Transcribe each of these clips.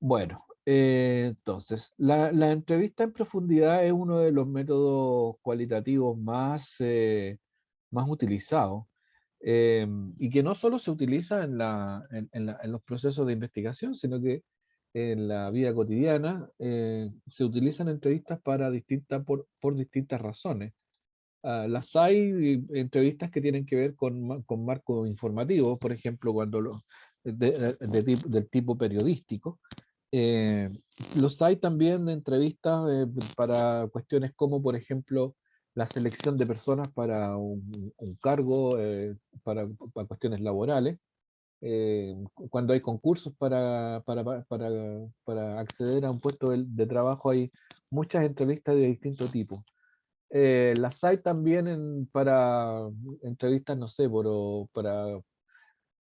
Bueno, entonces, la entrevista en profundidad es uno de los métodos cualitativos más utilizados, y que no solo se utiliza en los procesos de investigación, sino que en la vida cotidiana se utilizan entrevistas por distintas razones. Las hay entrevistas que tienen que ver con marcos informativos, por ejemplo, del tipo periodístico. Eh, los hay también entrevistas para cuestiones como, por ejemplo, la selección de personas para un cargo, para cuestiones laborales, cuando hay concursos para acceder a un puesto de trabajo, hay muchas entrevistas de distinto tipo. Las hay también para entrevistas, no sé,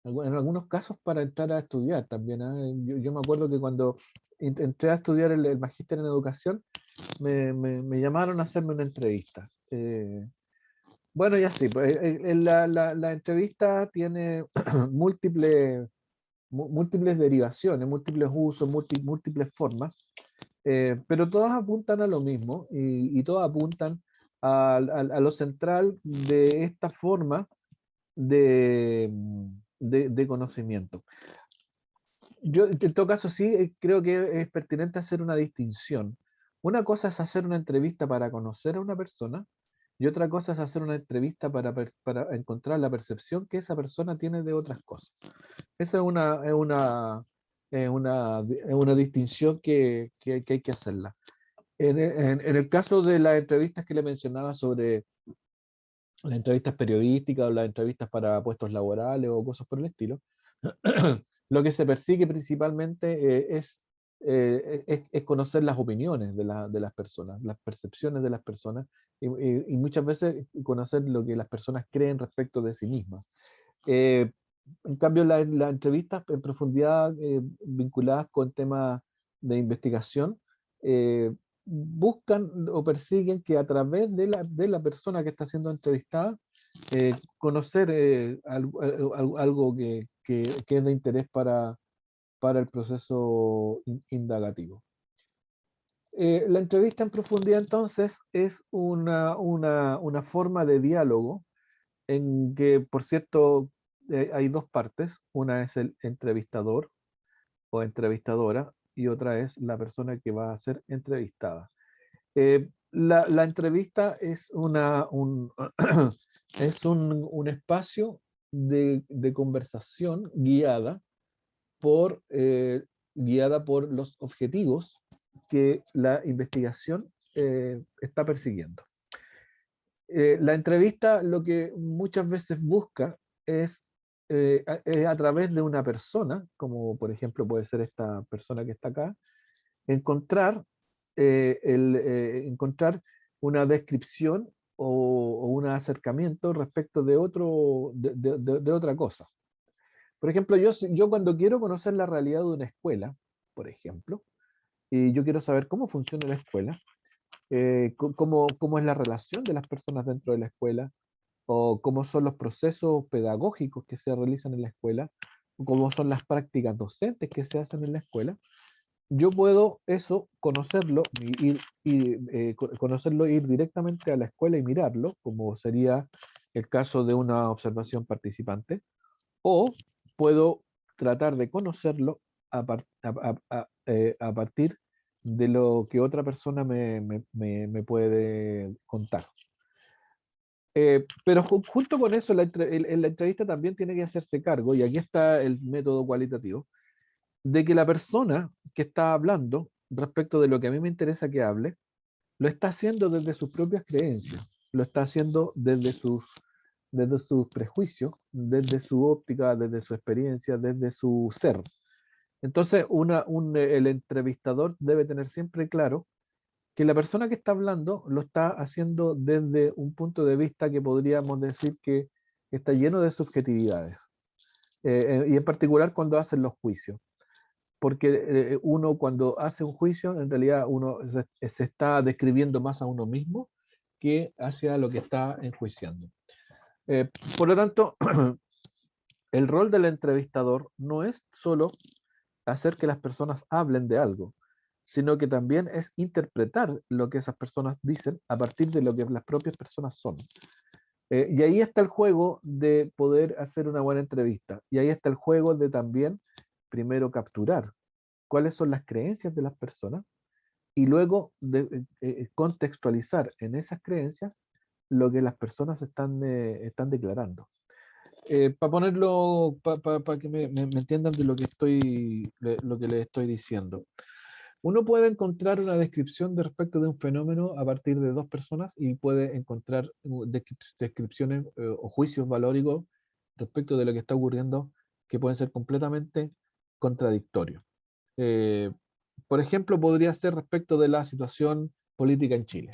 en algunos casos para entrar a estudiar también. ¿Ah? Yo me acuerdo que cuando entré a estudiar el magíster en educación, me llamaron a hacerme una entrevista. Bueno, y así, pues, la entrevista tiene múltiples derivaciones, múltiples usos, múltiples formas, pero todas apuntan a lo mismo y todas apuntan a lo central de esta forma de, de conocimiento. Yo, en todo caso, sí creo que es pertinente hacer una distinción. Una cosa es hacer una entrevista para conocer a una persona y otra cosa es hacer una entrevista para encontrar la percepción que esa persona tiene de otras cosas. Esa es una distinción que hay que hacerla. En el caso de las entrevistas que le mencionaba sobre las entrevistas periodísticas o las entrevistas para puestos laborales o cosas por el estilo, lo que se persigue principalmente es conocer las opiniones de las personas, las percepciones de las personas y muchas veces conocer lo que las personas creen respecto de sí mismas. Eh, en cambio, las entrevistas en profundidad vinculadas con temas de investigación buscan o persiguen que a través de la persona que está siendo entrevistada, conocer algo que es de interés para el proceso indagativo. La entrevista en profundidad entonces es una forma de diálogo en que, por cierto, hay dos partes. Una es el entrevistador o entrevistadora y otra es la persona que va a ser entrevistada. La entrevista es, es un espacio de conversación guiada por los objetivos que la investigación está persiguiendo. La entrevista lo que muchas veces busca es a través de una persona, como por ejemplo puede ser esta persona que está acá, encontrar, encontrar una descripción o un acercamiento respecto de otra cosa. Por ejemplo, yo cuando quiero conocer la realidad de una escuela, por ejemplo, y yo quiero saber cómo funciona la escuela, cómo es la relación de las personas dentro de la escuela, o cómo son los procesos pedagógicos que se realizan en la escuela, o cómo son las prácticas docentes que se hacen en la escuela, yo puedo eso conocerlo, conocerlo, ir directamente a la escuela y mirarlo, como sería el caso de una observación participante, o puedo tratar de conocerlo a partir de lo que otra persona me puede contar. Pero junto con eso, la entrevista también tiene que hacerse cargo, y aquí está el método cualitativo, de que la persona que está hablando respecto de lo que a mí me interesa que hable, lo está haciendo desde sus propias creencias, lo está haciendo desde sus prejuicios, desde su óptica, desde su experiencia, desde su ser. Entonces, el entrevistador debe tener siempre claro que la persona que está hablando lo está haciendo desde un punto de vista que podríamos decir que está lleno de subjetividades, y en particular cuando hacen los juicios, porque uno cuando hace un juicio, en realidad uno se está describiendo más a uno mismo que hacia lo que está enjuiciando. Por lo tanto, el rol del entrevistador no es solo hacer que las personas hablen de algo, sino que también es interpretar lo que esas personas dicen a partir de lo que las propias personas son. Y ahí está el juego de poder hacer una buena entrevista. Y ahí está el juego de también, primero, capturar cuáles son las creencias de las personas y luego contextualizar en esas creencias lo que las personas están declarando. Para ponerlo, para que me entiendan de lo que lo que les estoy diciendo. Uno puede encontrar una descripción de respecto de un fenómeno a partir de dos personas y puede encontrar descripciones o juicios valóricos respecto de lo que está ocurriendo que pueden ser completamente contradictorios. Eh, por ejemplo, podría ser respecto de la situación política en Chile,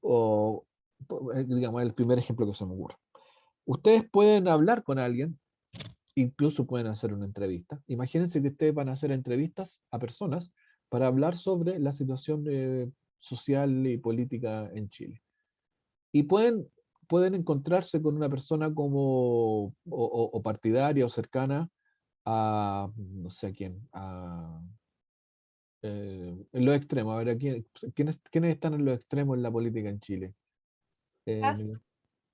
o digamos, el primer ejemplo que se me ocurre. Ustedes pueden hablar con alguien, incluso pueden hacer una entrevista. Imagínense que ustedes van a hacer entrevistas a personas para hablar sobre la situación social y política en Chile. Y pueden encontrarse con una persona como o partidaria o cercana a, no sé a quién, en los extremos. A ver, ¿quiénes están en los extremos en la política en Chile? Cast.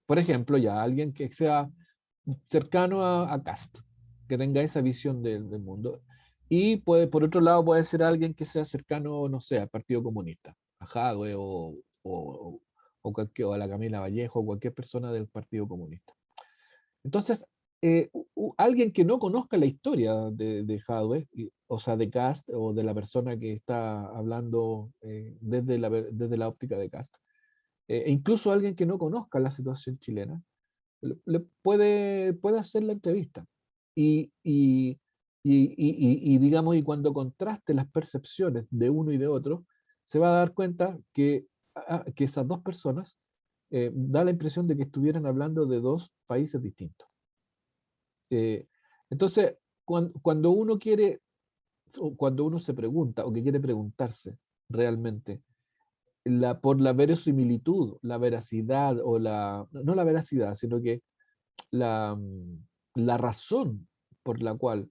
Por ejemplo, ya alguien que sea cercano a Kast, que tenga esa visión del mundo. Y puede, por otro lado, puede ser alguien que sea cercano, no sé, al Partido Comunista, a Jadwe o a la Camila Vallejo, o cualquier persona del Partido Comunista. Entonces, alguien que no conozca la historia de Jadwe, o sea, de Kast, o de la persona que está hablando desde la óptica de Kast, e incluso alguien que no conozca la situación chilena, puede hacer la entrevista. Y, y, digamos, y cuando contraste las percepciones de uno y de otro, se va a dar cuenta que esas dos personas da la impresión de que estuvieran hablando de dos países distintos. Eh, entonces, cuando uno quiere, o cuando uno se pregunta, o que quiere preguntarse realmente, por la verosimilitud, la veracidad, no la veracidad, sino que la, la razón por la cual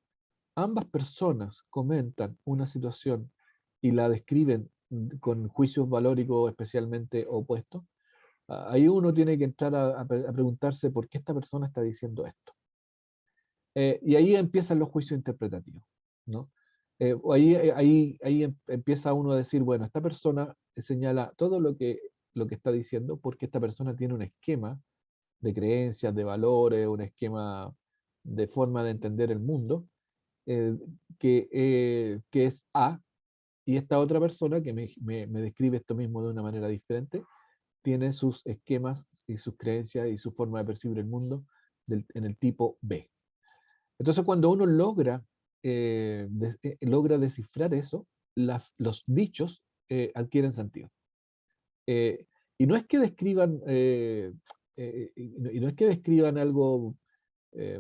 ambas personas comentan una situación y la describen con juicios valóricos especialmente opuestos, ahí uno tiene que entrar a preguntarse por qué esta persona está diciendo esto. Y ahí empiezan los juicios interpretativos, ¿no? Ahí empieza uno a decir, bueno, esta persona señala todo lo que está diciendo porque esta persona tiene un esquema de creencias, de valores, un esquema de forma de entender el mundo, eh, que es A, y esta otra persona que me describe esto mismo de una manera diferente, tiene sus esquemas y sus creencias y su forma de percibir el mundo en el tipo B. Entonces, cuando uno logra descifrar eso, los dichos adquieren sentido. Eh, y no es que describan, y no es que describan algo, eh,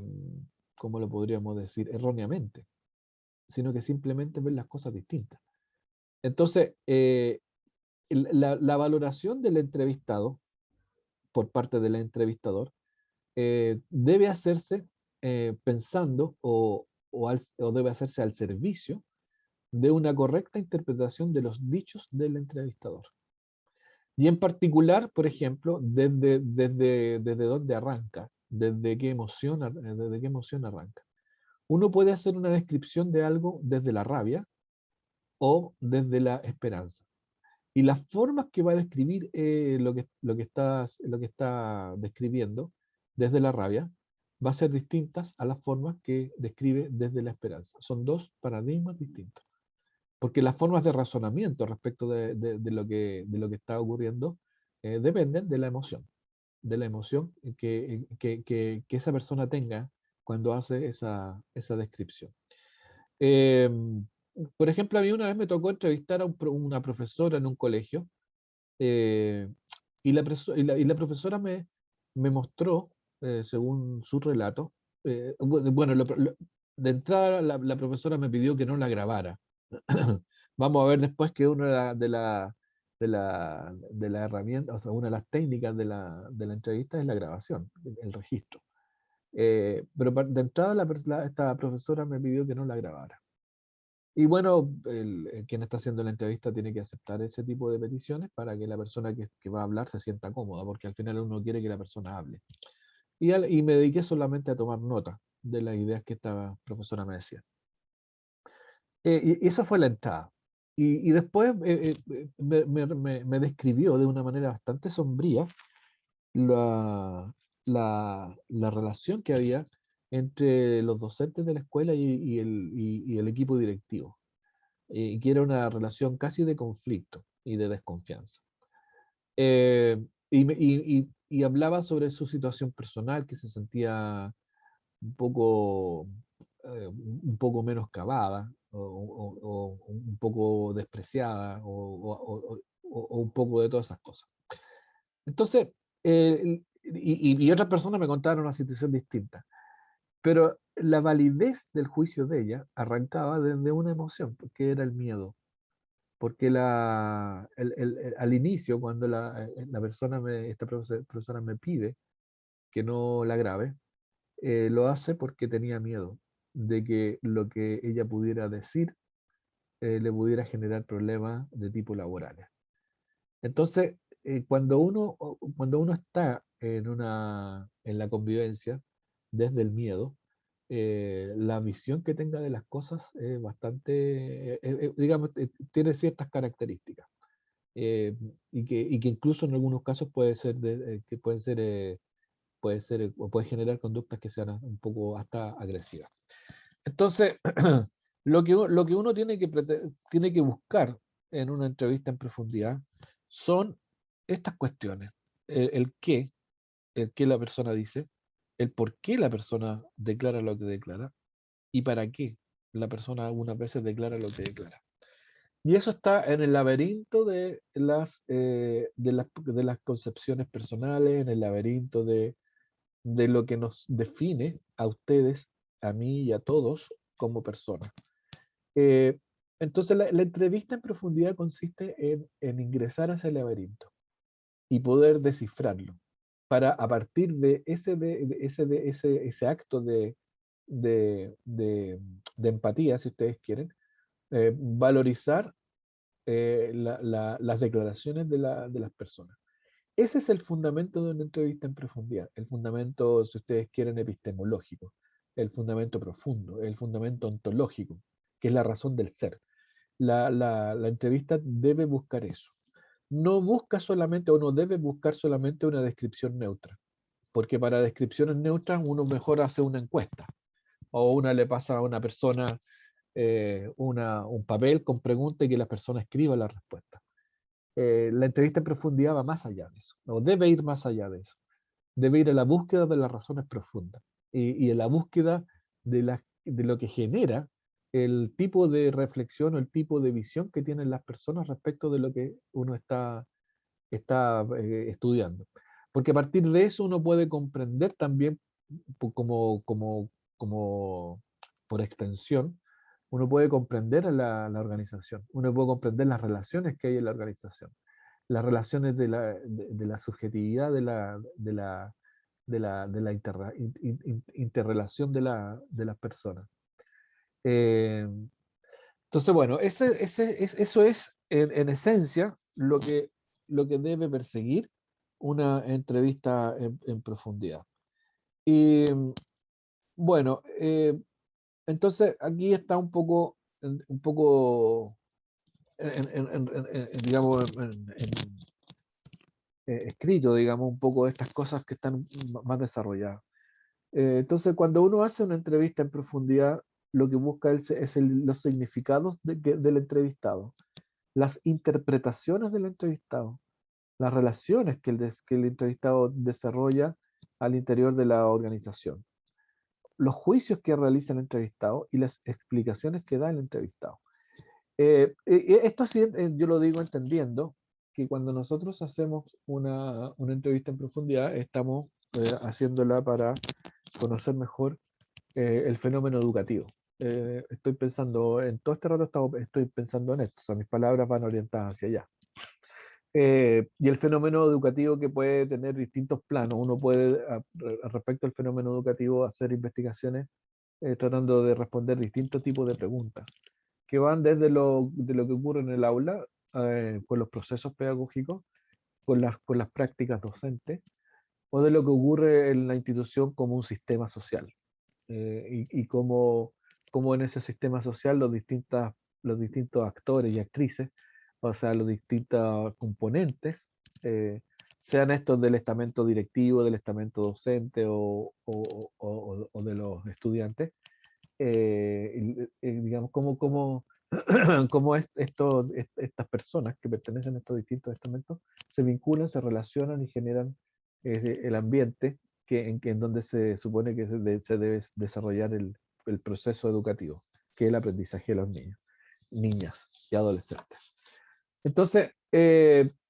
como lo podríamos decir, erróneamente, sino que simplemente ven las cosas distintas. Entonces, la valoración del entrevistado por parte del entrevistador debe hacerse pensando o debe hacerse al servicio de una correcta interpretación de los dichos del entrevistador. Y en particular, por ejemplo, desde dónde arranca, desde qué emoción arranca. Uno puede hacer una descripción de algo desde la rabia o desde la esperanza. Y las formas que va a describir lo que está describiendo desde la rabia va a ser distintas a las formas que describe desde la esperanza. Son dos paradigmas distintos. Porque las formas de razonamiento respecto de lo que está ocurriendo dependen de la emoción que esa persona tenga cuando hace esa descripción. Eh, por ejemplo, a mí una vez me tocó entrevistar a una profesora en un colegio eh, y la profesora me mostró, según su relato, bueno, de entrada la profesora me pidió que no la grabara. Vamos a ver después que una de la herramienta, o sea, una de las técnicas de la entrevista es la grabación, el registro. Pero de entrada esta profesora me pidió que no la grabara. Y bueno, quien está haciendo la entrevista tiene que aceptar ese tipo de peticiones para que la persona que va a hablar se sienta cómoda, porque al final uno quiere que la persona hable. Y me dediqué solamente a tomar nota de las ideas que esta profesora me decía. Y esa fue la entrada. Y después me describió de una manera bastante sombría la, la relación que había entre los docentes de la escuela y el equipo directivo, y que era una relación casi de conflicto y de desconfianza. Y hablaba sobre su situación personal, que se sentía un poco, un poco menoscabada o un poco despreciada o un poco de todas esas cosas. Entonces, y otras personas me contaron una situación distinta, pero la validez del juicio de ella arrancaba desde una emoción, porque era el miedo. Porque al inicio, cuando la persona, esta profesora me pide que no la grabe, lo hace porque tenía miedo de que lo que ella pudiera decir le pudiera generar problemas de tipo laborales. Entonces, cuando uno está en la convivencia desde el miedo, la visión que tenga de las cosas es bastante, digamos, tiene ciertas características. Y que incluso en algunos casos puede ser que o puede generar conductas que sean un poco hasta agresivas. Entonces, lo que uno tiene que buscar en una entrevista en profundidad son estas cuestiones. El qué la persona dice, el por qué la persona declara lo que declara y para qué la persona algunas veces declara lo que declara. Y eso está en el laberinto de las concepciones personales, en el laberinto de lo que nos define a ustedes, a mí y a todos como personas. Eh, entonces, la entrevista en profundidad consiste en ingresar a ese laberinto y poder descifrarlo para, a partir de ese acto de empatía, si ustedes quieren, valorizar las declaraciones de las personas. Ese es el fundamento de una entrevista en profundidad, el fundamento, si ustedes quieren, epistemológico, el fundamento profundo, el fundamento ontológico, que es la razón del ser. La entrevista debe buscar eso. No busca solamente o no debe buscar solamente una descripción neutra, porque para descripciones neutras uno mejor hace una encuesta o una le pasa a una persona un papel con preguntas y que la persona escriba la respuesta. La entrevista en profundidad va más allá de eso, o debe ir más allá de eso. Debe ir a la búsqueda de las razones profundas y a la búsqueda de lo que genera el tipo de reflexión o el tipo de visión que tienen las personas respecto de lo que uno está estudiando. Porque a partir de eso uno puede comprender también, como por extensión, uno puede comprender a la organización, uno puede comprender las relaciones que hay en la organización, las relaciones de la subjetividad de la interrelación de las personas. Eh, entonces, bueno, eso es en esencia lo que debe perseguir una entrevista en profundidad. Y bueno, entonces aquí está un poco digamos, escrito, digamos, un poco estas cosas que están más desarrolladas. Entonces, cuando uno hace una entrevista en profundidad, lo que busca es los significados del entrevistado, las interpretaciones del entrevistado, las relaciones que el entrevistado desarrolla al interior de la organización, los juicios que realiza el entrevistado y las explicaciones que da el entrevistado. Esto sí, yo lo digo entendiendo que cuando nosotros hacemos una entrevista en profundidad, estamos haciéndola para conocer mejor el fenómeno educativo. Estoy pensando, en todo este rato estoy pensando en esto, o sea, mis palabras van orientadas hacia allá. Y el fenómeno educativo que puede tener distintos planos. Uno puede, respecto al fenómeno educativo, hacer investigaciones tratando de responder distintos tipos de preguntas que van desde de lo que ocurre en el aula, con los procesos pedagógicos, con las prácticas docentes, o de lo que ocurre en la institución como un sistema social. Y cómo en ese sistema social los distintos actores y actrices, o sea, los distintos componentes, eh, sean estos del estamento directivo, del estamento docente o de los estudiantes, digamos, cómo estas personas que pertenecen a estos distintos estamentos se vinculan, se relacionan y generan el ambiente en donde se supone que se debe desarrollar el proceso educativo, que es el aprendizaje de los niños, niñas y adolescentes. Entonces,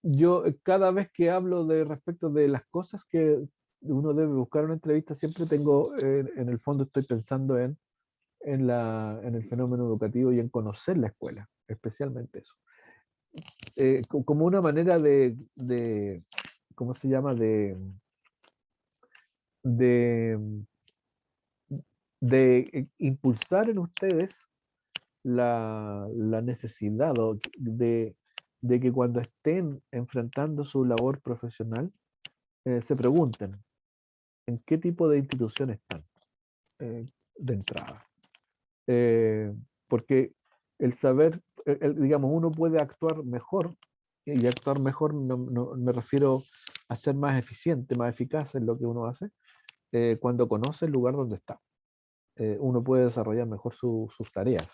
yo cada vez que hablo respecto de las cosas que uno debe buscar en una entrevista, siempre tengo, en el fondo estoy pensando en el fenómeno educativo y en conocer la escuela, especialmente eso. Como una manera ¿cómo se llama? De, de impulsar en ustedes la necesidad de que cuando estén enfrentando su labor profesional, se pregunten en qué tipo de institución están, de entrada. Porque el saber, digamos, uno puede actuar mejor, y actuar mejor no me refiero a ser más eficiente, más eficaz en lo que uno hace, cuando conoce el lugar donde está. Uno puede desarrollar mejor sus tareas,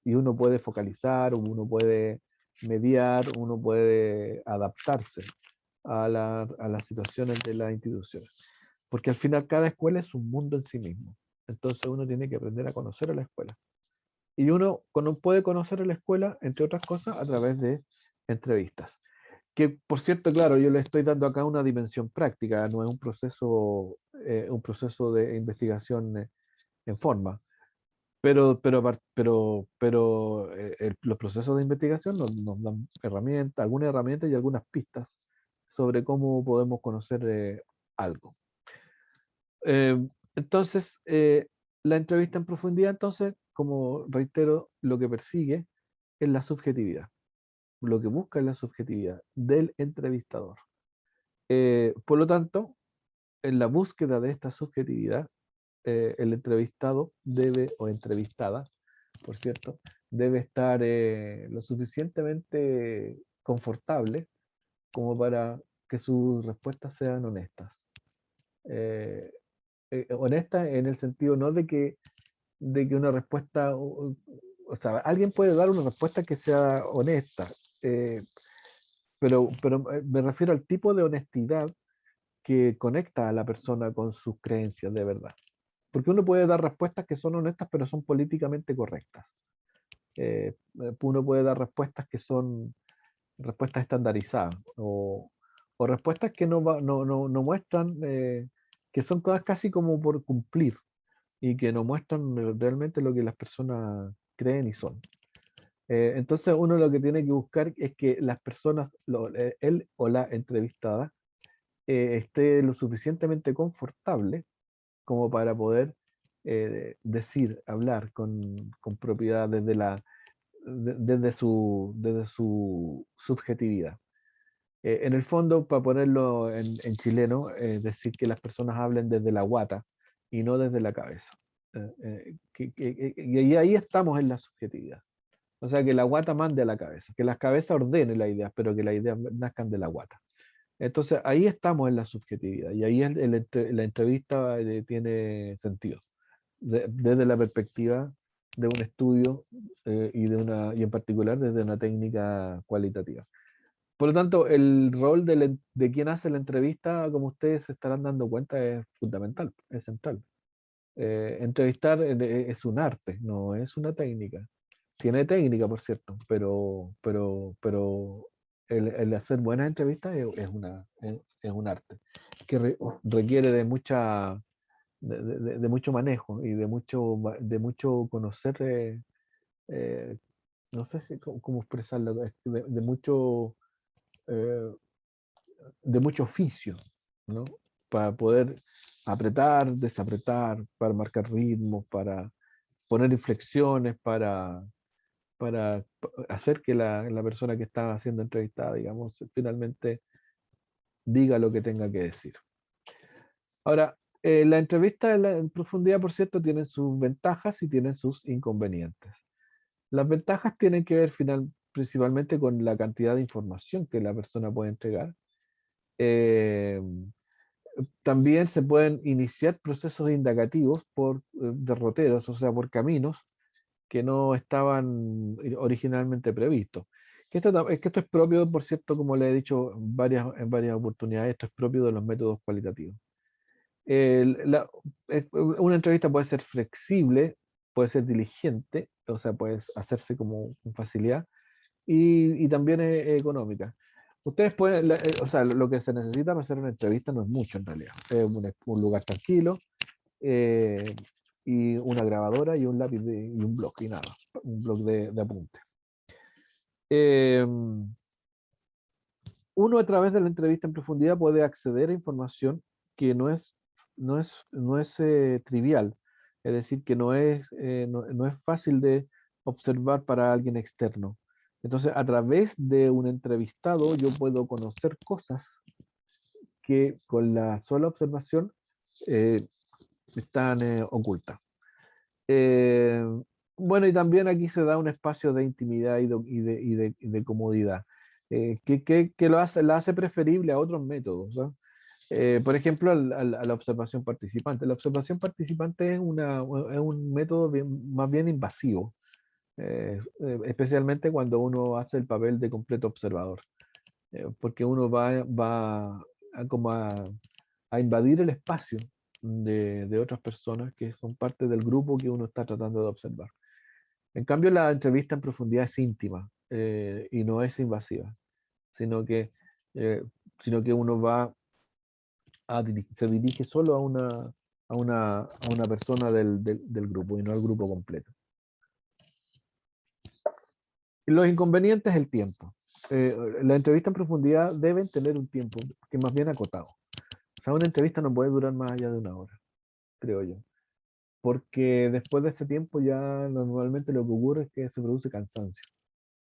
y uno puede focalizar, uno puede mediar, uno puede adaptarse a las situaciones de las instituciones. Porque al final cada escuela es un mundo en sí mismo. Entonces uno tiene que aprender a conocer a la escuela. Y uno puede conocer a la escuela, entre otras cosas, a través de entrevistas. Que, por cierto, claro, yo le estoy dando acá una dimensión práctica, no es un proceso de investigación en forma. Pero los procesos de investigación nos dan herramientas, algunas herramientas y algunas pistas sobre cómo podemos conocer algo. Entonces, la entrevista en profundidad, entonces, como reitero, lo que persigue es la subjetividad. Lo que busca es la subjetividad del entrevistador. Por lo tanto, en la búsqueda de esta subjetividad, el entrevistado debe, o entrevistada, por cierto, debe estar lo suficientemente confortable como para que sus respuestas sean honestas. Eh, Honestas en el sentido no de que una respuesta, o sea, alguien puede dar una respuesta que sea honesta, eh, pero me refiero al tipo de honestidad que conecta a la persona con sus creencias de verdad. Porque uno puede dar respuestas que son honestas, pero son políticamente correctas. Uno puede dar respuestas que son respuestas estandarizadas o respuestas que no muestran, que son cosas casi como por cumplir y que no muestran realmente lo que las personas creen y son. Entonces uno lo que tiene que buscar es que las personas, él o la entrevistada, esté lo suficientemente confortable como para poder decir, hablar con propiedad desde su subjetividad. En el fondo, para ponerlo en chileno, es decir que las personas hablen desde la guata y no desde la cabeza. Y ahí estamos en la subjetividad. O sea, que la guata mande a la cabeza, que la cabeza ordene las ideas, pero que las ideas nazcan de la guata. Entonces, ahí estamos en la subjetividad y ahí la entrevista tiene sentido, desde la perspectiva de un estudio, y en particular desde una técnica cualitativa. Por lo tanto, el rol de quien hace la entrevista, como ustedes se estarán dando cuenta, es fundamental, es central. Entrevistar es un arte, no es una técnica. Tiene técnica, por cierto, pero el hacer buenas entrevistas es un arte que requiere de mucho manejo y de mucho conocer, eh, no sé cómo expresarlo, eh, de mucho oficio, ¿no? Para poder apretar, desapretar, para marcar ritmos, para poner inflexiones, para hacer que la persona que está siendo entrevistada, digamos, finalmente diga lo que tenga que decir. Ahora, la entrevista en profundidad, por cierto, tiene sus ventajas y tiene sus inconvenientes. Las ventajas tienen que ver principalmente con la cantidad de información que la persona puede entregar. Eh, También se pueden iniciar procesos indagativos por derroteros, o sea, por caminos que no estaban originalmente previstos. Es que esto es propio, por cierto, como le he dicho en varias oportunidades, esto es propio de los métodos cualitativos. Una entrevista puede ser flexible, puede ser diligente, o sea, puede hacerse como con facilidad, y también es económica. Ustedes pueden, o sea, lo que se necesita para hacer una entrevista no es mucho en realidad. Es un lugar tranquilo, eh, y una grabadora y un lápiz y un blog y nada, un blog de apuntes. Uno a través de la entrevista en profundidad puede acceder a información que no es trivial, es decir, que no es fácil de observar para alguien externo. Entonces, a través de un entrevistado yo puedo conocer cosas que con la sola observación eh, están ocultas. Eh, bueno, y también aquí se da un espacio de intimidad y de comodidad, que la hace preferible a otros métodos, ¿no? Por ejemplo, a la observación participante. La observación participante es un método más bien invasivo, especialmente cuando uno hace el papel de completo observador, porque uno va a invadir el espacio de otras personas que son parte del grupo que uno está tratando de observar. En cambio, la entrevista en profundidad es íntima, y no es invasiva, sino que, eh, sino que uno se dirige solo a una persona del grupo y no al grupo completo. Y los inconvenientes es el tiempo. La entrevista en profundidad deben tener un tiempo que es más bien acotado. O sea, una entrevista no puede durar más allá de una hora, creo yo. Porque después de ese tiempo ya normalmente lo que ocurre es que se produce cansancio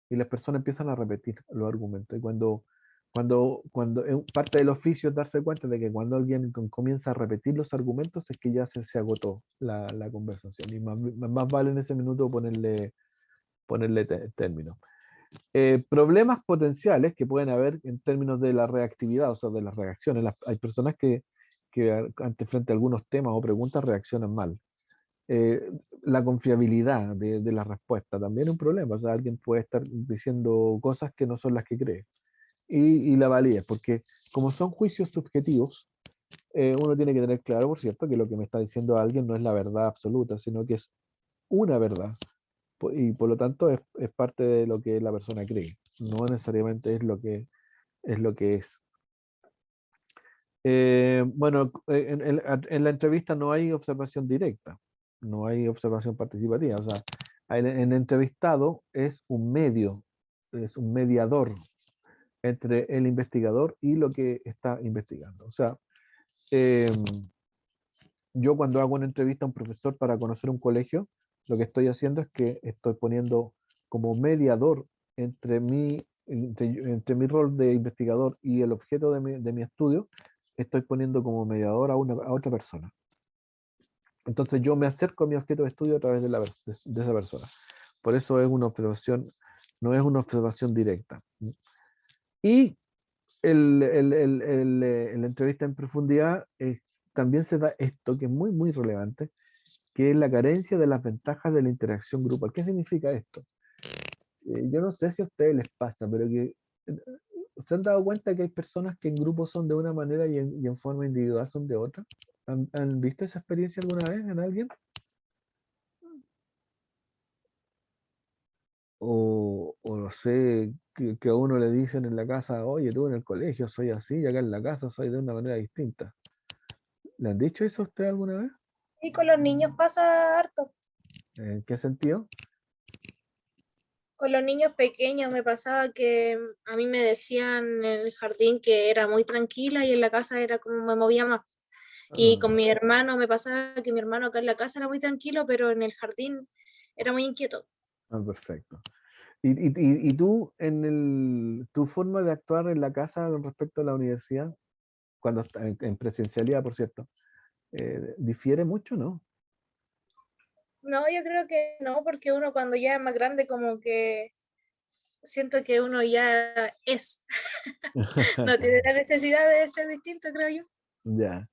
y las personas empiezan a repetir los argumentos. Y cuando parte del oficio es darse cuenta de que cuando alguien comienza a repetir los argumentos es que ya se agotó la conversación y más vale en ese minuto ponerle término. Problemas potenciales que pueden haber en términos de la reactividad, o sea, de las reacciones. Hay personas que frente a algunos temas o preguntas reaccionan mal. La confiabilidad de la respuesta también es un problema. O sea, alguien puede estar diciendo cosas que no son las que cree. Y la validez, porque como son juicios subjetivos, uno tiene que tener claro, por cierto, que lo que me está diciendo alguien no es la verdad absoluta, sino que es una verdad. Y por lo tanto es parte de lo que la persona cree, no necesariamente es lo que es. Bueno, en la entrevista no hay observación directa, no hay observación participativa. O sea, el entrevistado es un medio, es un mediador entre el investigador y lo que está investigando. O sea, yo cuando hago una entrevista a un profesor para conocer un colegio, lo que estoy haciendo es que estoy poniendo como mediador entre mi rol de investigador y el objeto de mi estudio, estoy poniendo como mediador a otra persona. Entonces yo me acerco a mi objeto de estudio a través de esa persona. Por eso es una observación, no es una observación directa. Y la entrevista en profundidad también se da esto que es muy, muy relevante, que es la carencia de las ventajas de la interacción grupal. ¿Qué significa esto? Yo no sé si a ustedes les pasa, pero que ¿se han dado cuenta que hay personas que en grupos son de una manera y en forma individual son de otra? ¿Han visto esa experiencia alguna vez en alguien? O no sé, que a uno le dicen en la casa, oye, tú en el colegio soy así y acá en la casa soy de una manera distinta. ¿Le han dicho eso a usted alguna vez? Y con los niños pasa harto. ¿En qué sentido? Con los niños pequeños me pasaba que a mí me decían en el jardín que era muy tranquila y en la casa era como me movía más. Y Ah, con mi hermano me pasaba que mi hermano acá en la casa era muy tranquilo, pero en el jardín era muy inquieto. perfecto. Y tú, tu forma de actuar en la casa con respecto a la universidad, cuando está en presencialidad, por cierto, difiere mucho, ¿no? No, yo creo que no, porque uno cuando ya es más grande como que siento que uno ya es, no tiene la necesidad de ser distinto, creo yo. Ya.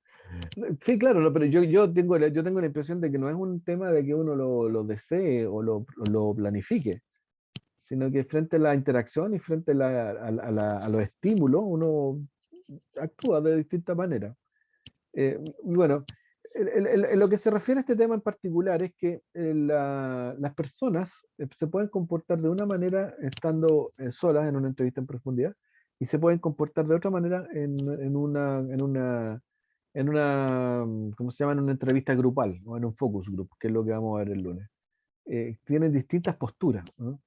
Sí, claro, no, pero yo tengo la impresión de que no es un tema de que uno lo desee o lo planifique, sino que frente a la interacción y frente a los estímulos, uno actúa de distinta manera. Y bueno, en lo que se refiere a este tema en particular es que las personas se pueden comportar de una manera estando solas en una entrevista en profundidad y se pueden comportar de otra manera ¿cómo se llama? En una entrevista grupal o en un focus group, que es lo que vamos a ver el lunes. Tienen distintas posturas, ¿no?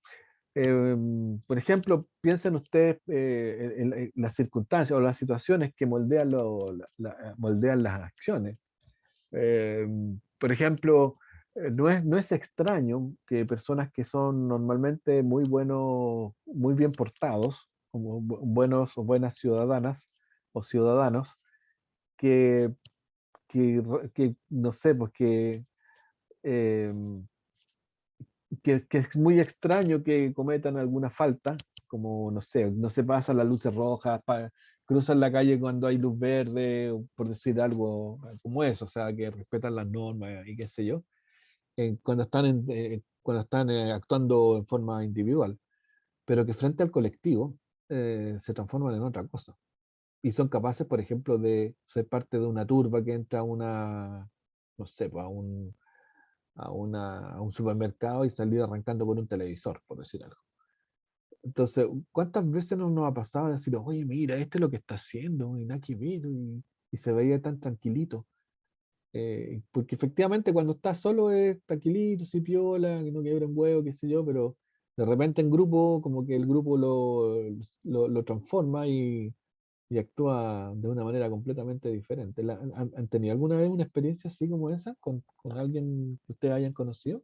Por ejemplo, piensen ustedes en las circunstancias o las situaciones que moldean, moldean las acciones. Eh, por ejemplo, no es extraño que personas que son normalmente muy buenos, muy bien portados, como buenos o buenas ciudadanas o ciudadanos, que, que no sé, pues eh, que es muy extraño que cometan alguna falta, como, no sé, no se pasan las luces rojas, cruzan la calle cuando hay luz verde, o por decir algo como eso, o sea, que respetan las normas y qué sé yo, cuando están actuando en forma individual, pero que frente al colectivo se transforman en otra cosa. Y son capaces, por ejemplo, de ser parte de una turba que entra a no sé, pues, a un supermercado y salir arrancando por un televisor, por decir algo. Entonces, ¿cuántas veces no nos ha pasado de decir, oye, mira, este es lo que está haciendo, y nada que ver, y se veía tan tranquilito? Porque efectivamente cuando está solo es tranquilito, sí piola, que no quiebra un huevo, qué sé yo, pero de repente en grupo, como que el grupo lo transforma y actúa de una manera completamente diferente. ¿Han tenido alguna vez una experiencia así como esa con alguien que ustedes hayan conocido?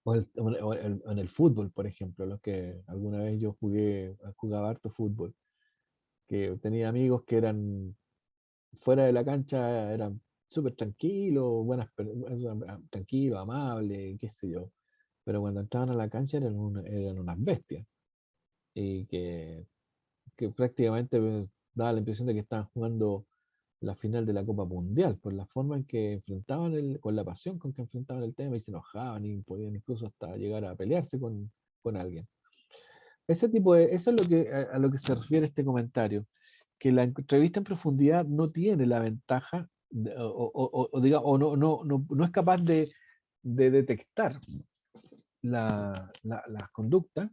En el fútbol, por ejemplo, los que alguna vez yo jugaba harto fútbol, que tenía amigos que eran fuera de la cancha, eran súper tranquilos, tranquilos, amables, qué sé yo, pero cuando entraban a la cancha eran unas bestias y que prácticamente daba la impresión de que estaban jugando la final de la Copa Mundial, por la forma en que enfrentaban, con la pasión con que enfrentaban el tema y se enojaban y podían incluso hasta llegar a pelearse con alguien. Eso es a lo que se refiere este comentario, que la entrevista en profundidad no tiene la ventaja, o no es capaz de detectar las conductas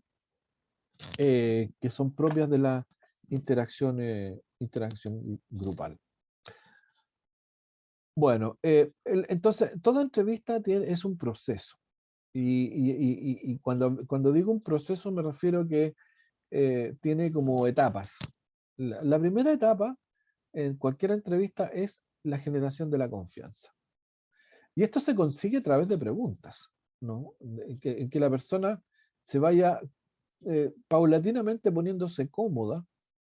que son propias de la interacción grupal. Bueno, entonces, toda entrevista es un proceso. Y cuando digo un proceso me refiero a que tiene como etapas. La primera etapa en cualquier entrevista es la generación de la confianza. Y esto se consigue a través de preguntas, ¿no? En que la persona se vaya paulatinamente poniéndose cómoda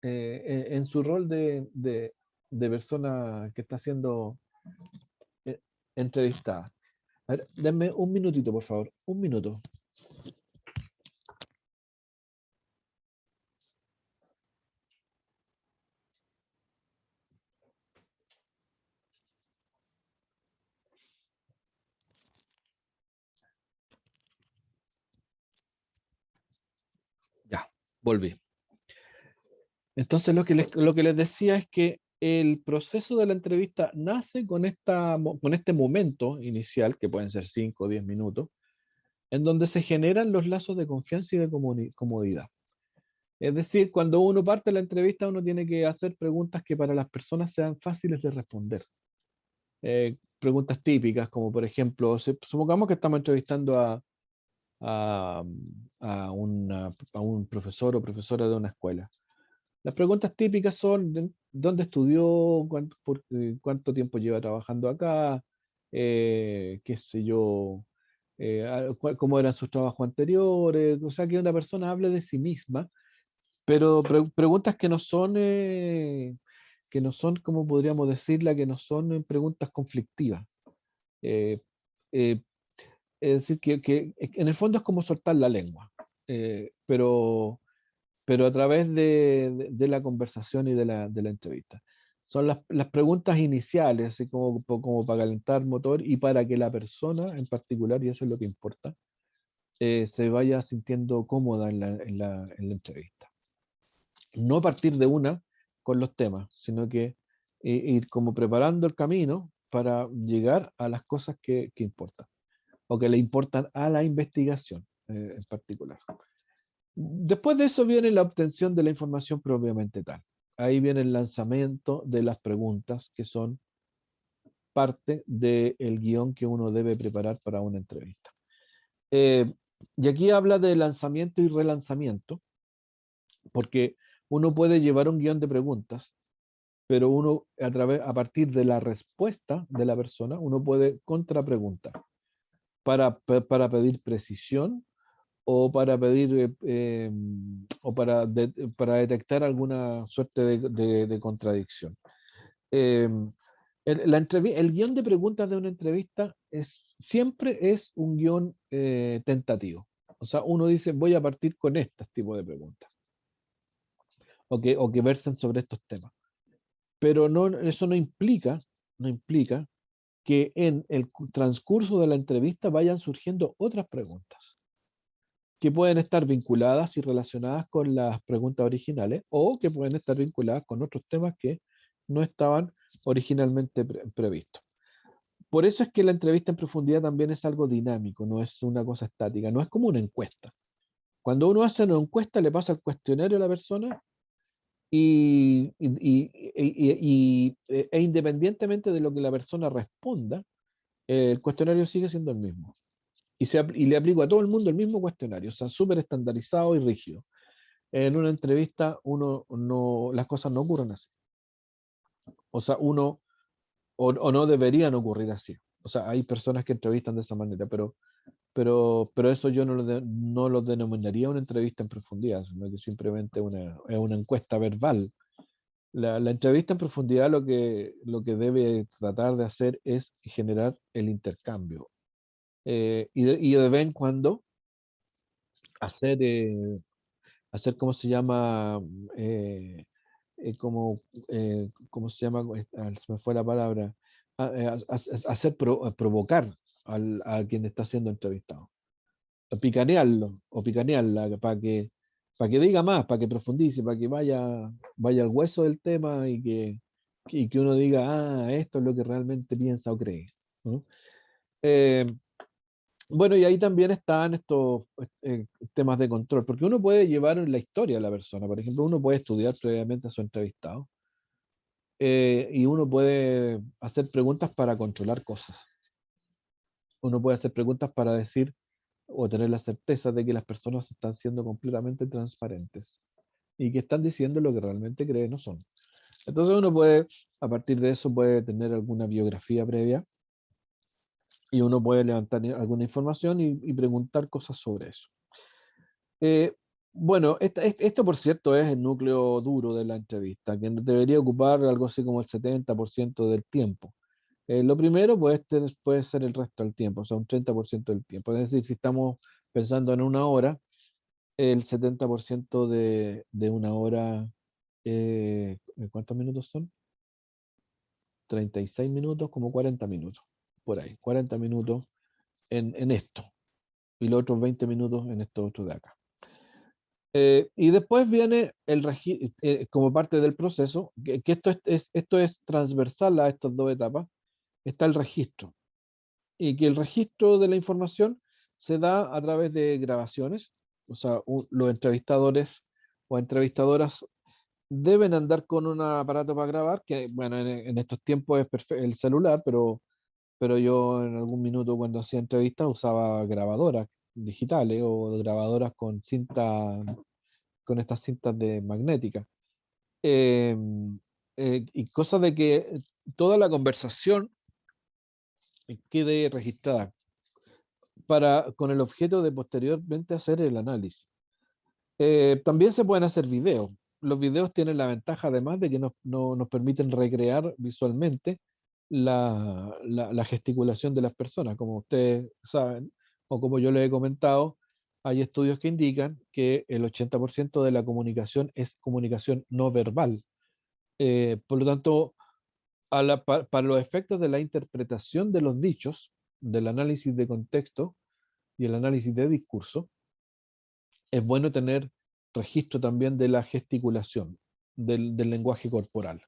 en su rol de persona que está siendo eh, entrevistada. A ver, denme un minutito, por favor. Un minuto. Ya, volví. Entonces lo que les decía es que el proceso de la entrevista nace con este momento inicial, que pueden ser 5 o 10 minutos, en donde se generan los lazos de confianza y de comodidad. Es decir, cuando uno parte la entrevista, uno tiene que hacer preguntas que para las personas sean fáciles de responder. Preguntas típicas, como por ejemplo, supongamos que estamos entrevistando a, a un profesor o profesora de una escuela. Las preguntas típicas son dónde estudió, cuánto tiempo lleva trabajando acá, qué sé yo, cómo eran sus trabajos anteriores, o sea, que una persona hable de sí misma, pero preguntas que no son, como podríamos decirla, que no son preguntas conflictivas. Eh, eh, es decir, que en el fondo es como soltar la lengua, pero a través de la conversación y de la entrevista. Son las preguntas iniciales, así como para calentar motor y para que la persona en particular, y eso es lo que importa, se vaya sintiendo cómoda en la entrevista. No partir de una con los temas, sino que ir como preparando el camino para llegar a las cosas que importan o que le importan a la investigación en particular. Después de eso viene la obtención de la información propiamente tal. Ahí viene el lanzamiento de las preguntas que son parte del guión que uno debe preparar para una entrevista. Eh, y aquí habla de lanzamiento y relanzamiento, porque uno puede llevar un guión de preguntas, pero uno a partir de la respuesta de la persona, uno puede contrapreguntar para pedir precisión o para pedir o para detectar alguna suerte de contradicción. Eh, el guión de preguntas de una entrevista siempre es un guión tentativo. O sea, uno dice, voy a partir con este tipo de preguntas o que versen sobre estos temas. Pero no, eso no implica que en el transcurso de la entrevista vayan surgiendo otras preguntas que pueden estar vinculadas y relacionadas con las preguntas originales o que pueden estar vinculadas con otros temas que no estaban originalmente previstos. Por eso es que la entrevista en profundidad también es algo dinámico, no es una cosa estática, no es como una encuesta. Cuando uno hace una encuesta, le pasa el cuestionario a la persona e independientemente de lo que la persona responda, el cuestionario sigue siendo el mismo. Y le aplico a todo el mundo el mismo cuestionario, o sea, súper estandarizado y rígido. En una entrevista las cosas no ocurren así. O sea, o no deberían ocurrir así. O sea, hay personas que entrevistan de esa manera, pero eso yo no lo denominaría una entrevista en profundidad, sino que simplemente es una encuesta verbal. La entrevista en profundidad lo que debe tratar de hacer es generar el intercambio. Y de vez en cuando hacer, ¿cómo se llama? Eh, como, ¿cómo se llama? Se me fue la palabra. Hacer provocar a quien está siendo entrevistado. Picanearlo o picanearla para que diga más, para que profundice, para que vaya al hueso del tema y que uno diga, esto es lo que realmente piensa o cree, ¿no? Eh, bueno, y ahí también están estos temas de control, porque uno puede llevar en la historia a la persona. Por ejemplo, uno puede estudiar previamente a su entrevistado y uno puede hacer preguntas para controlar cosas. Uno puede hacer preguntas para decir o tener la certeza de que las personas están siendo completamente transparentes y que están diciendo lo que realmente creen o son. Entonces uno puede, a partir de eso, puede tener alguna biografía previa y uno puede levantar alguna información y preguntar cosas sobre eso. Eh, bueno, esto por cierto es el núcleo duro de la entrevista, que debería ocupar algo así como el 70% del tiempo. Lo primero puede ser el resto del tiempo, o sea, un 30% del tiempo. Es decir, si estamos pensando en una hora, el 70% de una hora, ¿cuántos minutos son? 36 minutos, como 40 minutos, por ahí, 40 minutos en esto, y los otros 20 minutos en esto otro de acá. Y después viene como parte del proceso, que esto es transversal a estas dos etapas, está el registro. Y que el registro de la información se da a través de grabaciones, o sea, los entrevistadores o entrevistadoras deben andar con un aparato para grabar, que bueno, en estos tiempos es el celular, pero yo en algún minuto cuando hacía entrevistas usaba grabadoras digitales o grabadoras con estas cintas de magnética. eh, y cosa de que toda la conversación quede registrada con el objeto de posteriormente hacer el análisis. También se pueden hacer videos. Los videos tienen la ventaja además de que nos permiten recrear visualmente la gesticulación de las personas. Como ustedes saben, o como yo les he comentado, hay estudios que indican que el 80% de la comunicación es comunicación no verbal. Por lo tanto, para los efectos de la interpretación de los dichos, del análisis de contexto y el análisis de discurso, es bueno tener registro también de la gesticulación, del lenguaje corporal,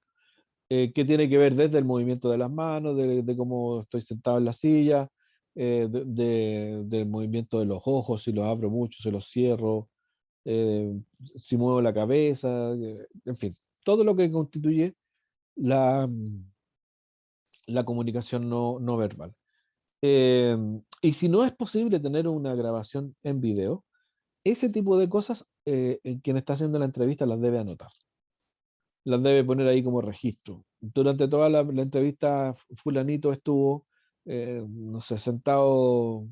que tiene que ver desde el movimiento de las manos, de cómo estoy sentado en la silla, del movimiento de los ojos, si los abro mucho, si los cierro, eh, si muevo la cabeza, en fin, todo lo que constituye la, la comunicación no verbal. Y si no es posible tener una grabación en video, ese tipo de cosas, quien está haciendo la entrevista las debe anotar, las debe poner ahí como registro. Durante toda la entrevista, fulanito estuvo, no sé, sentado,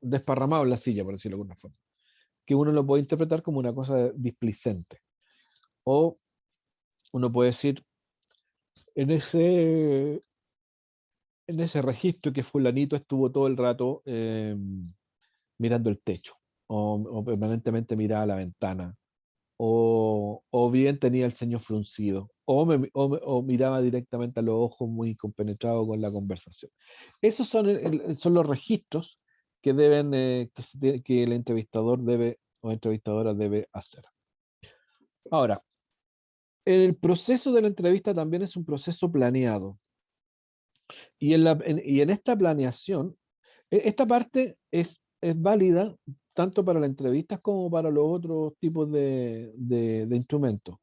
desparramado en la silla, por decirlo de alguna forma, que uno lo puede interpretar como una cosa displicente. O uno puede decir, en ese, en ese registro que fulanito estuvo todo el rato mirando el techo, o permanentemente miraba a la ventana, o bien tenía el ceño fruncido, o miraba directamente a los ojos muy compenetrado con la conversación. Esos son los registros que deben, que el entrevistador debe o entrevistadora debe hacer. Ahora, el proceso de la entrevista también es un proceso planeado. Y en esta planeación, esta parte es válida tanto para las entrevistas como para los otros tipos de instrumentos.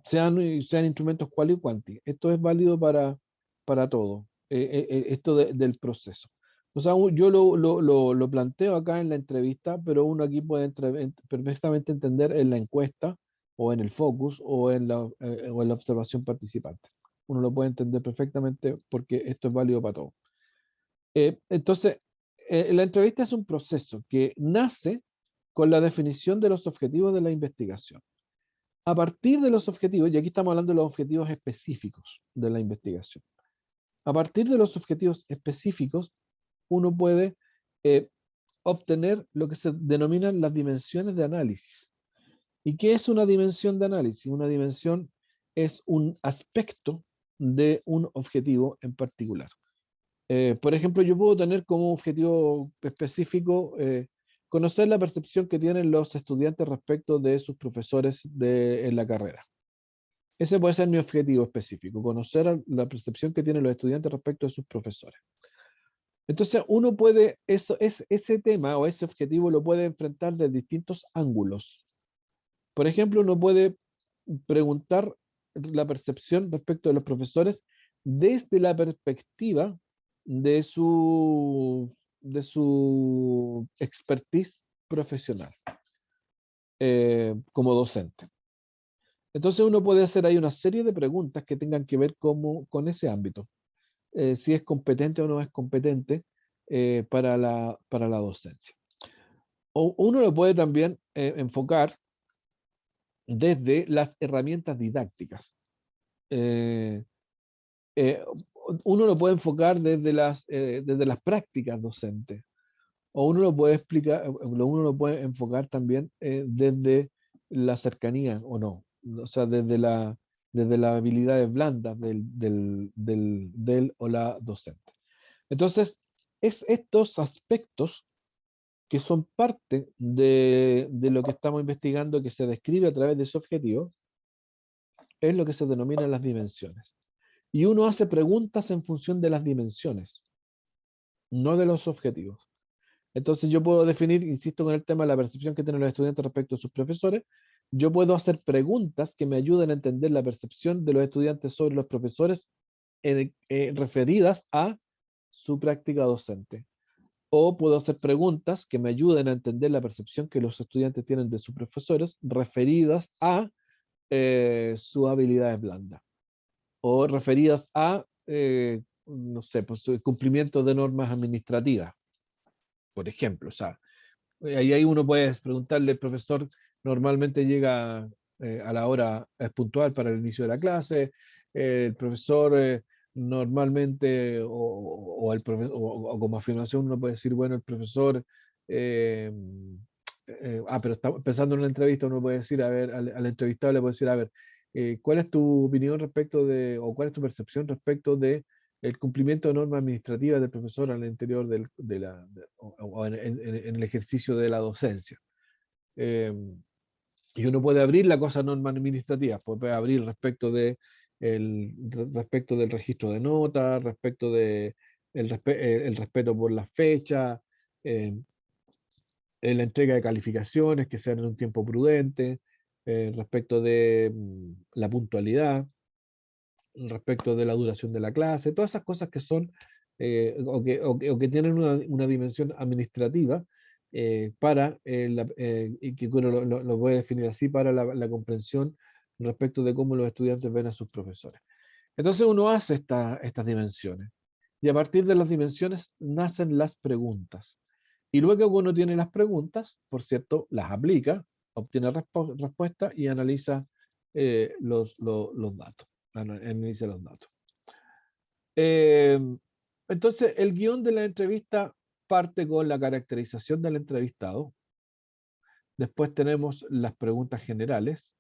Sean instrumentos quali y quanti. Esto es válido para todo, esto del proceso. O sea, yo lo planteo acá en la entrevista, pero uno aquí puede perfectamente entender en la encuesta, o en el focus, o en la observación participante. Uno lo puede entender perfectamente porque esto es válido para todo. Entonces, la entrevista es un proceso que nace con la definición de los objetivos de la investigación. A partir de los objetivos, y aquí estamos hablando de los objetivos específicos de la investigación, a partir de los objetivos específicos, uno puede obtener lo que se denominan las dimensiones de análisis. ¿Y qué es una dimensión de análisis? Una dimensión es un aspecto de un objetivo en particular. Por ejemplo, yo puedo tener como objetivo específico conocer la percepción que tienen los estudiantes respecto de sus profesores en la carrera. Ese puede ser mi objetivo específico, conocer la percepción que tienen los estudiantes respecto de sus profesores. Entonces, uno puede, ese tema o ese objetivo lo puede enfrentar de distintos ángulos. Por ejemplo, uno puede preguntar la percepción respecto de los profesores desde la perspectiva de su expertise profesional como docente. Entonces uno puede hacer ahí una serie de preguntas que tengan que ver con ese ámbito, si es competente o no es competente para la docencia. O uno lo puede también enfocar desde las herramientas didácticas. Eh, eh, Uno lo puede enfocar desde las prácticas docentes, o uno lo puede enfocar también desde la cercanía o no, o sea, desde las habilidades blandas del o la docente. Entonces, es estos aspectos que son parte de lo que estamos investigando, que se describe a través de ese objetivo, es lo que se denomina las dimensiones. Y uno hace preguntas en función de las dimensiones, no de los objetivos. Entonces yo puedo definir, insisto con el tema de la percepción que tienen los estudiantes respecto a sus profesores, yo puedo hacer preguntas que me ayuden a entender la percepción de los estudiantes sobre los profesores referidas a su práctica docente. O puedo hacer preguntas que me ayuden a entender la percepción que los estudiantes tienen de sus profesores referidas a sus habilidades blandas o referidas a, no sé, pues, el cumplimiento de normas administrativas, por ejemplo. O sea, ahí uno puede preguntarle, el profesor normalmente llega a la hora, es puntual para el inicio de la clase, el profesor normalmente, o como afirmación uno puede decir, bueno, el profesor, eh, pero está pensando en una entrevista, uno puede decir, a ver, al entrevistado le puede decir, a ver, ¿cuál es tu opinión respecto de, o cuál es tu percepción respecto de el cumplimiento de normas administrativas del profesor al interior o en el ejercicio de la docencia? Eh, y uno puede abrir la cosa norma administrativa, puede abrir respecto del registro de notas, respecto de el respeto por las fechas, eh, la entrega de calificaciones que sean en un tiempo prudente, respecto de la puntualidad, respecto de la duración de la clase, todas esas cosas que son o que tienen una dimensión administrativa y que uno lo puede definir así para la comprensión respecto de cómo los estudiantes ven a sus profesores. Entonces uno hace estas dimensiones y a partir de las dimensiones nacen las preguntas. Y luego que uno tiene las preguntas, por cierto, las aplica, obtiene respuesta y analiza los datos. Analiza los datos. Eh, entonces, el guión de la entrevista parte con la caracterización del entrevistado. Después tenemos las preguntas generales,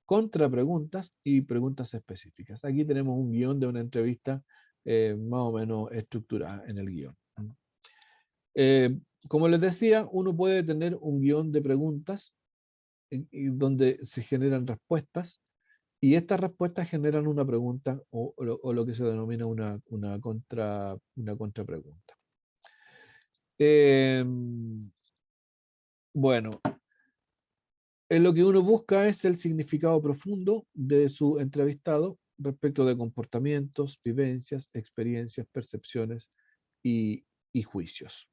contrapreguntas y preguntas específicas. Aquí tenemos un guión de una entrevista más o menos estructurada en el guión. Como les decía, uno puede tener un guión de preguntas donde se generan respuestas y estas respuestas generan una pregunta o lo que se denomina una contrapregunta. Bueno, lo que uno busca es el significado profundo de su entrevistado respecto de comportamientos, vivencias, experiencias, percepciones y juicios.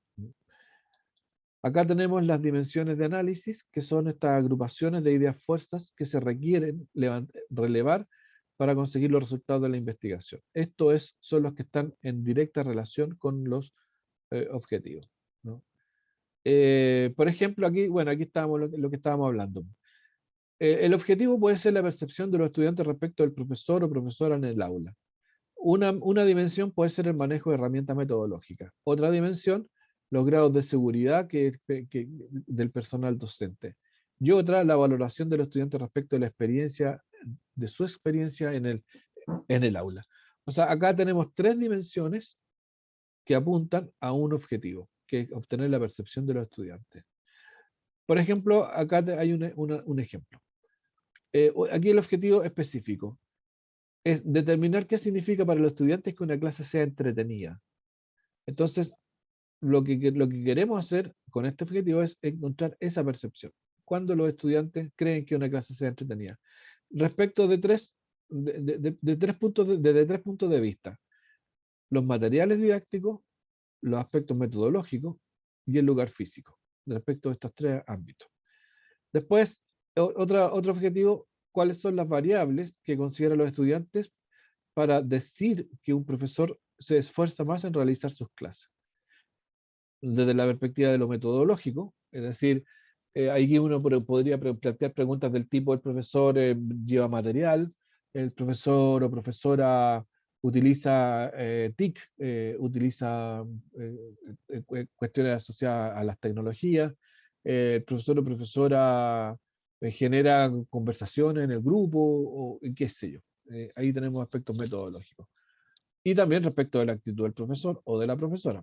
Acá tenemos las dimensiones de análisis, que son estas agrupaciones de ideas fuerzas que se requieren relevar para conseguir los resultados de la investigación. Son los que están en directa relación con los objetivos, ¿no? Por ejemplo, aquí estábamos lo que estábamos hablando. El objetivo puede ser la percepción de los estudiantes respecto del profesor o profesora en el aula. Una dimensión puede ser el manejo de herramientas metodológicas. Otra dimensión, los grados de seguridad del personal docente. Y otra, la valoración de los estudiantes respecto de su experiencia en el aula. O sea, acá tenemos tres dimensiones que apuntan a un objetivo, que es obtener la percepción de los estudiantes. Por ejemplo, acá hay un ejemplo. Aquí el objetivo específico es determinar qué significa para los estudiantes que una clase sea entretenida. Entonces, lo que queremos hacer con este objetivo es encontrar esa percepción. Cuando los estudiantes creen que una clase sea entretenida. Respecto de tres puntos de vista. Los materiales didácticos, los aspectos metodológicos y el lugar físico. Respecto a estos tres ámbitos. Después, otro objetivo, ¿cuáles son las variables que consideran los estudiantes para decir que un profesor se esfuerza más en realizar sus clases? Desde la perspectiva de lo metodológico, es decir, aquí uno podría plantear preguntas del tipo: ¿el profesor lleva material? ¿El profesor o profesora utiliza TIC? ¿Utiliza cuestiones asociadas a las tecnologías? ¿El profesor o profesora genera conversaciones en el grupo? O qué sé yo. Ahí tenemos aspectos metodológicos. Y también respecto de la actitud del profesor o de la profesora.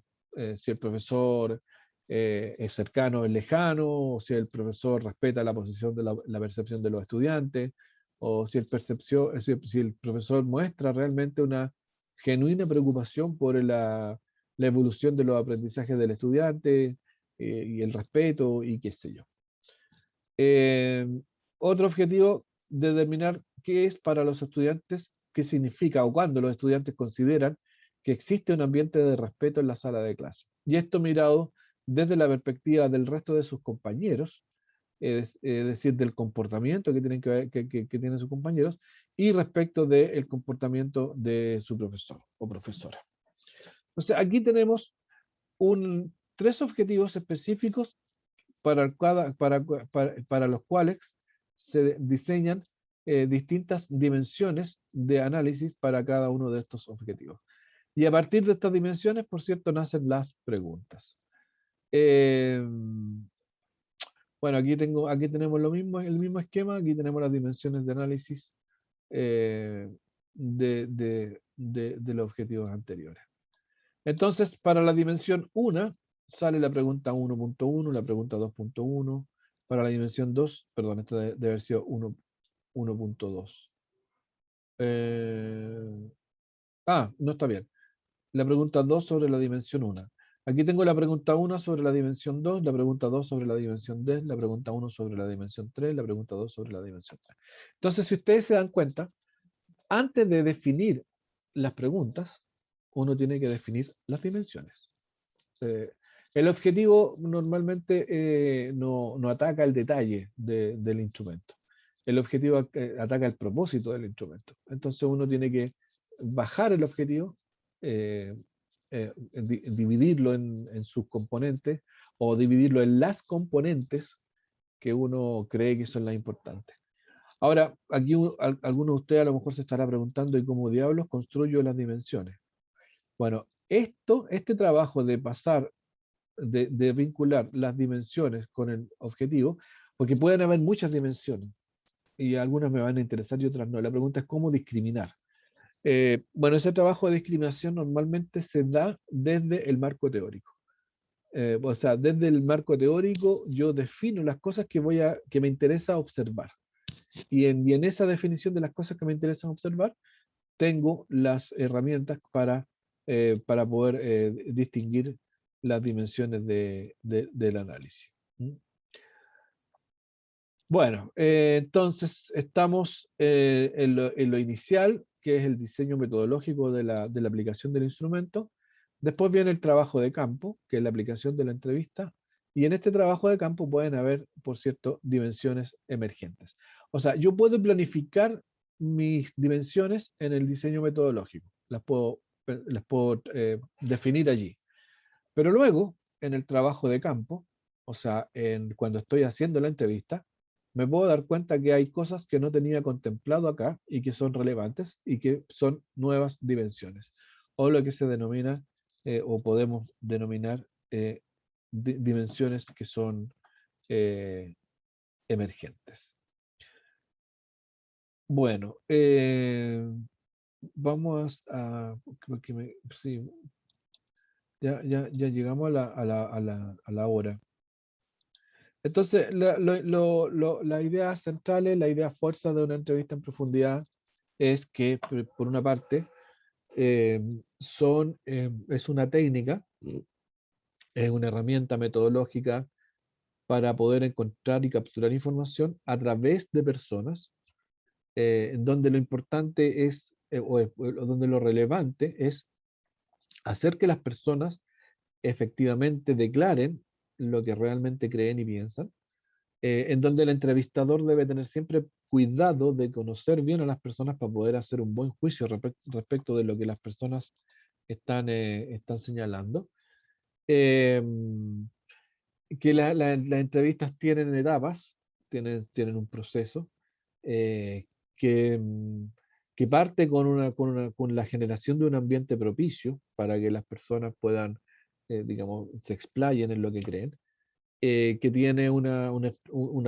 Si el profesor es cercano, es lejano, o si el profesor respeta la posición de la percepción de los estudiantes, o si el profesor muestra realmente una genuina preocupación por la evolución de los aprendizajes del estudiante y el respeto y qué sé yo. Otro objetivo, determinar qué es para los estudiantes, qué significa o cuándo los estudiantes consideran que existe un ambiente de respeto en la sala de clase. Y esto mirado desde la perspectiva del resto de sus compañeros es decir, del comportamiento que tienen que tienen sus compañeros, y respecto del comportamiento de su profesor o profesora. Entonces, aquí tenemos tres objetivos específicos para los cuales se diseñan distintas dimensiones de análisis para cada uno de estos objetivos. Y a partir de estas dimensiones, por cierto, nacen las preguntas. Bueno, aquí tenemos el mismo esquema, aquí tenemos las dimensiones de análisis de los objetivos anteriores. Entonces, para la dimensión 1, sale la pregunta 1.1, la pregunta 2.1, para la dimensión 2, perdón, esta debe haber sido 1.2. No está bien. La pregunta 2 sobre la dimensión 1. Aquí tengo la pregunta 1 sobre la dimensión 2, la pregunta 2 sobre la dimensión 10, la pregunta 1 sobre la dimensión 3, la pregunta 2 sobre la dimensión 3. Entonces, si ustedes se dan cuenta, antes de definir las preguntas, uno tiene que definir las dimensiones. El objetivo normalmente no ataca el detalle del instrumento. El objetivo ataca el propósito del instrumento. Entonces uno tiene que bajar el objetivo, dividirlo en sus componentes o dividirlo en las componentes que uno cree que son las importantes. Ahora, aquí alguno de ustedes a lo mejor se estará preguntando, ¿y cómo diablos construyo las dimensiones? Bueno, este trabajo de pasar, de vincular las dimensiones con el objetivo, porque pueden haber muchas dimensiones, y algunas me van a interesar y otras no. La pregunta es cómo discriminar. Bueno, ese trabajo de discriminación normalmente se da desde el marco teórico. O sea, desde el marco teórico yo defino las cosas que me interesa observar. Y en esa definición de las cosas que me interesan observar, tengo las herramientas para poder distinguir las dimensiones del análisis. Bueno, entonces estamos en lo inicial, que es el diseño metodológico de la aplicación del instrumento. Después viene el trabajo de campo, que es la aplicación de la entrevista. Y en este trabajo de campo pueden haber, por cierto, dimensiones emergentes. O sea, yo puedo planificar mis dimensiones en el diseño metodológico. Las puedo definir allí. Pero luego, en el trabajo de campo, o sea, cuando estoy haciendo la entrevista, me puedo dar cuenta que hay cosas que no tenía contemplado acá y que son relevantes y que son nuevas dimensiones, o lo que se denomina, o podemos denominar, dimensiones que son emergentes. Bueno, vamos a, sí, ya llegamos a la hora. Entonces, la idea central, la idea fuerza de una entrevista en profundidad es que, por una parte, es una técnica, es una herramienta metodológica para poder encontrar y capturar información a través de personas, en donde lo importante es, o donde lo relevante es hacer que las personas efectivamente declaren lo que realmente creen y piensan, en donde el entrevistador debe tener siempre cuidado de conocer bien a las personas para poder hacer un buen juicio respecto de lo que las personas están señalando. Que las entrevistas tienen etapas, tienen un proceso eh, que, que parte con la generación de un ambiente propicio para que las personas puedan, digamos, se explayen en lo que creen, que tiene una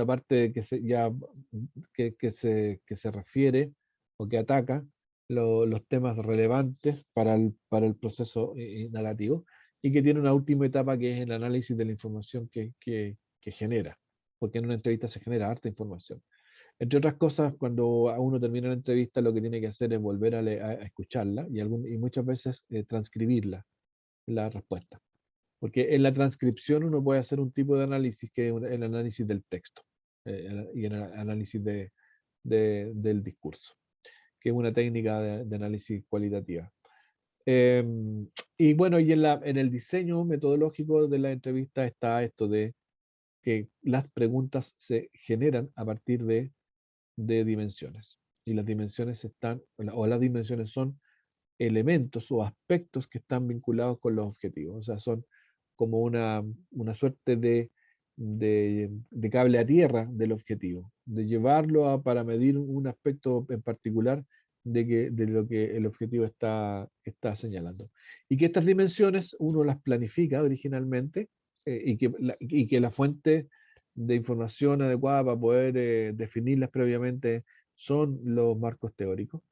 parte que se refiere o que ataca los temas relevantes para el proceso indagativo, y que tiene una última etapa que es el análisis de la información que genera, porque en una entrevista se genera harta información. Entre otras cosas, cuando a uno termina la entrevista, lo que tiene que hacer es volver a escucharla y muchas veces transcribirla, la respuesta. Porque en la transcripción uno puede hacer un tipo de análisis que es el análisis del texto y el análisis del discurso, que es una técnica de análisis cualitativa. Y bueno, y en el diseño metodológico de la entrevista está esto de que las preguntas se generan a partir de dimensiones. Y las dimensiones las dimensiones son elementos o aspectos que están vinculados con los objetivos. O sea, son como una suerte de cable a tierra del objetivo, de llevarlo para medir un aspecto en particular de lo que el objetivo está señalando. Y que estas dimensiones uno las planifica originalmente y que la fuente de información adecuada para poder definirlas previamente son los marcos teóricos.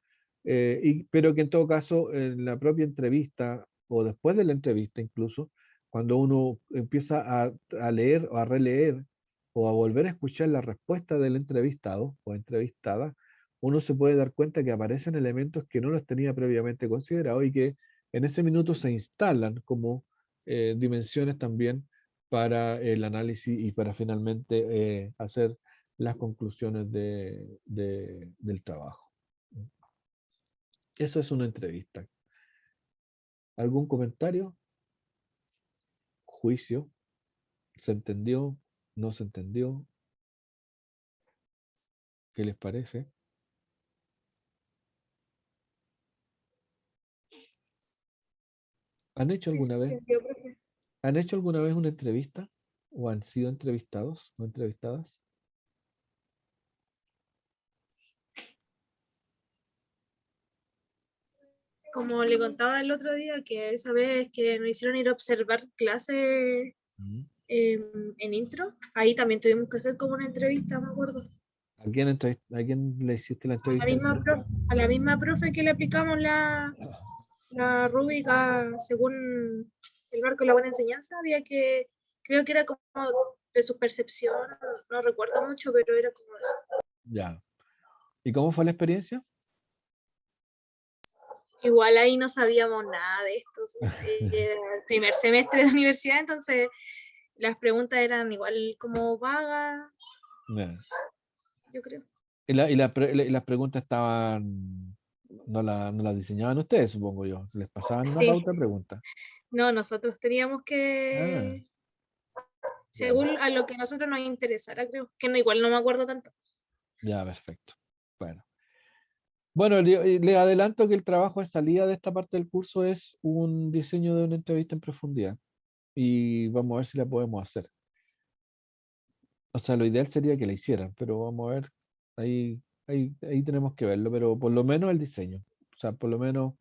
Pero que en todo caso, en la propia entrevista o después de la entrevista incluso, cuando uno empieza a leer o a releer o a volver a escuchar la respuesta del entrevistado o entrevistada, uno se puede dar cuenta que aparecen elementos que no los tenía previamente considerados y que en ese minuto se instalan como dimensiones también para el análisis y para finalmente hacer las conclusiones del trabajo. Eso es una entrevista. ¿Algún comentario? ¿Juicio? ¿Se entendió? ¿No se entendió? ¿Qué les parece? ¿Han hecho Sí, sí, alguna vez, entendió, profe. ¿Han hecho alguna vez una entrevista? ¿O han sido entrevistados o entrevistadas? Como le contaba el otro día, que esa vez que nos hicieron ir a observar clases Mm. en intro, ahí también tuvimos que hacer como una entrevista, me acuerdo. ¿A quién le hiciste la entrevista? A la misma profe que le aplicamos la rúbrica según el marco de la buena enseñanza, había que, creo que era como de su percepción, no recuerdo mucho, pero era como eso. Ya. ¿Y cómo fue la experiencia? Igual ahí no sabíamos nada de esto, o sea, era el primer semestre de universidad, entonces las preguntas eran igual como vagas, Ya. yo creo. Y las preguntas estaban, no las diseñaban ustedes, supongo yo. Les pasaban una Sí, pauta de preguntas. no, nosotros teníamos Ah, que, ya, según a lo que a nosotros nos interesara, creo, que no, igual no me acuerdo tanto. ya, perfecto. Bueno, le adelanto que el trabajo de salida de esta parte del curso es un diseño de una entrevista en profundidad y vamos a ver si la podemos hacer. O sea, lo ideal sería que la hicieran, pero vamos a ver, ahí tenemos que verlo, pero por lo menos el diseño. O sea, por lo menos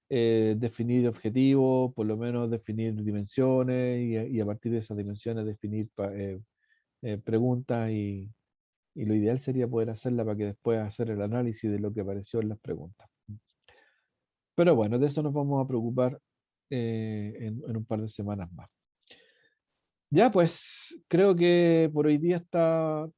definir objetivos, por lo menos definir dimensiones y a partir de esas dimensiones definir preguntas y lo ideal sería poder hacerla para que después hacer el análisis de lo que apareció en las preguntas. Pero bueno, de eso nos vamos a preocupar en un par de semanas más. Ya, pues creo que por hoy día